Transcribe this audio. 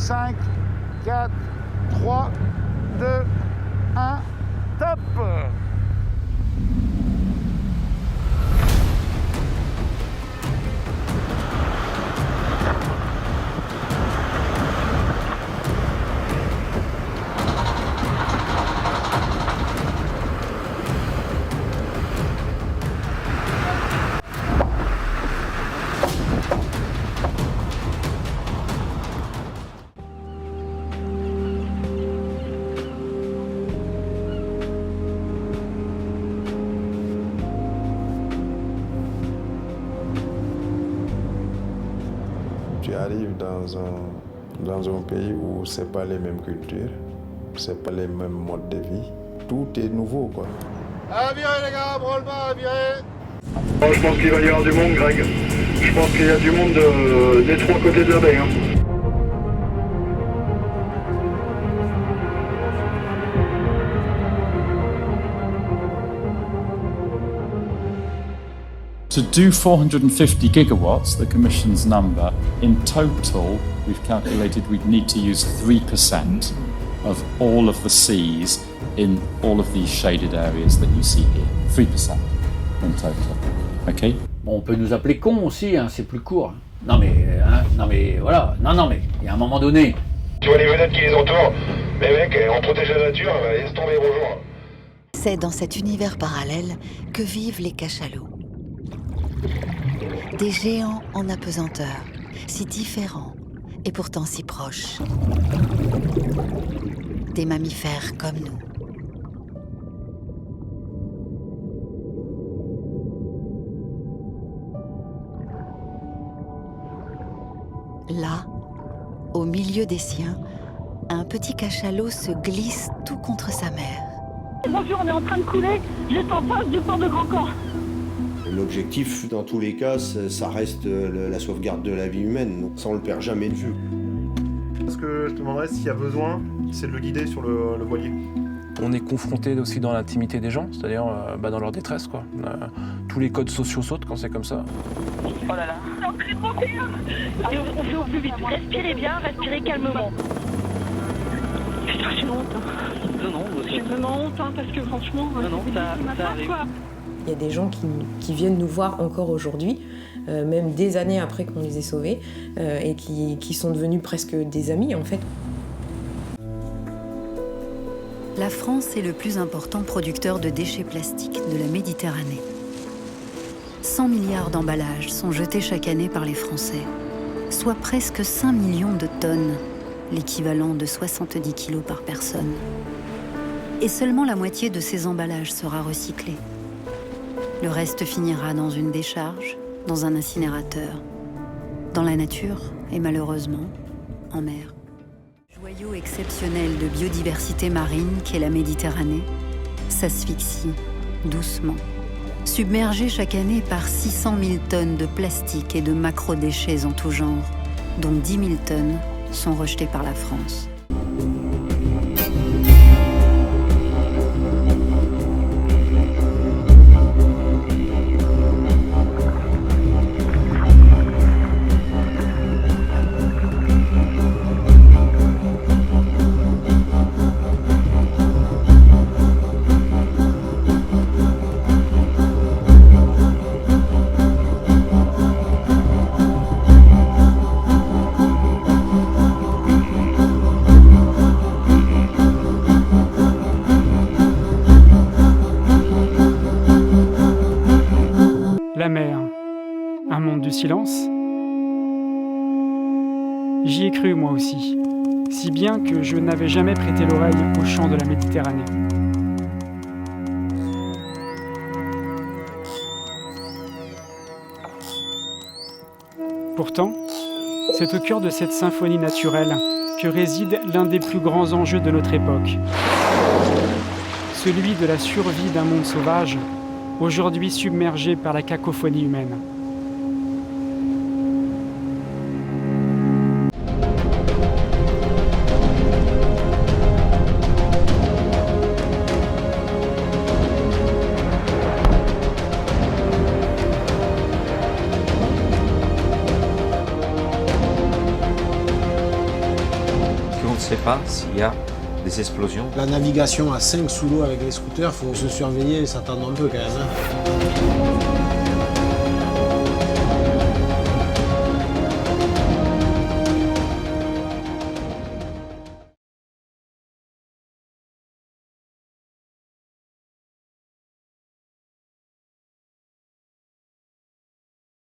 5, 4, 3, 2, 1, top! Tu arrives dans un pays où c'est pas les mêmes cultures, c'est pas les mêmes modes de vie. Tout est nouveau, quoi. À virer les gars, branle-bas, à virer! Je pense qu'il va y avoir du monde, Greg. Je pense qu'il y a du monde des trois côtés de la baie. To do 450 gigawatts, the Commission's number, in total, we've calculated we'd need to use 3% of all of the seas in all of these shaded areas that you see here. 3% in total. Okay? Bon, on peut nous appeler cons aussi, hein, c'est plus court. Non mais voilà, non mais, il y a un moment donné. Tu vois les vedettes qui les entourent? Mais mec, on protège la nature, laisse tomber, bonjour. C'est dans cet univers parallèle que vivent les cachalots. Des géants en apesanteur, si différents et pourtant si proches. Des mammifères comme nous. Là, au milieu des siens, un petit cachalot se glisse tout contre sa mère. Bonjour, on est en train de couler juste en face du port de Grand Camp. L'objectif, dans tous les cas, ça reste la sauvegarde de la vie humaine. Donc ça, on le perd jamais de vue. Ce que je te demanderais, s'il y a besoin, c'est de le guider sur le voilier. On est confronté aussi dans l'intimité des gens, c'est-à-dire dans leur détresse, quoi. Tous les codes sociaux sautent quand c'est comme ça. Oh là là. C'est en train de monter. Allez, on fait au plus vite. Respirez bien, respirez calmement. Putain, j'ai honte. Non, j'ai vraiment honte, parce que franchement, ça arrive. Quoi. Il y a des gens qui viennent nous voir encore aujourd'hui, même des années après qu'on les ait sauvés, et qui sont devenus presque des amis en fait. La France est le plus important producteur de déchets plastiques de la Méditerranée. 100 milliards d'emballages sont jetés chaque année par les Français, soit presque 5 millions de tonnes, l'équivalent de 70 kilos par personne. Et seulement la moitié de ces emballages sera recyclée. Le reste finira dans une décharge, dans un incinérateur, dans la nature et malheureusement, en mer. Joyau exceptionnel de biodiversité marine qu'est la Méditerranée s'asphyxie doucement, submergé chaque année par 600 000 tonnes de plastique et de macro-déchets en tout genre, dont 10 000 tonnes sont rejetées par la France. La mer, un monde du silence. J'y ai cru moi aussi, si bien que je n'avais jamais prêté l'oreille aux chants de la Méditerranée. Pourtant, c'est au cœur de cette symphonie naturelle que réside l'un des plus grands enjeux de notre époque. Celui de la survie d'un monde sauvage, aujourd'hui submergé par la cacophonie humaine. sait pas s'il y a des explosions. La navigation à 5 sous l'eau avec les scooters, faut se surveiller et s'attendre un peu quand même.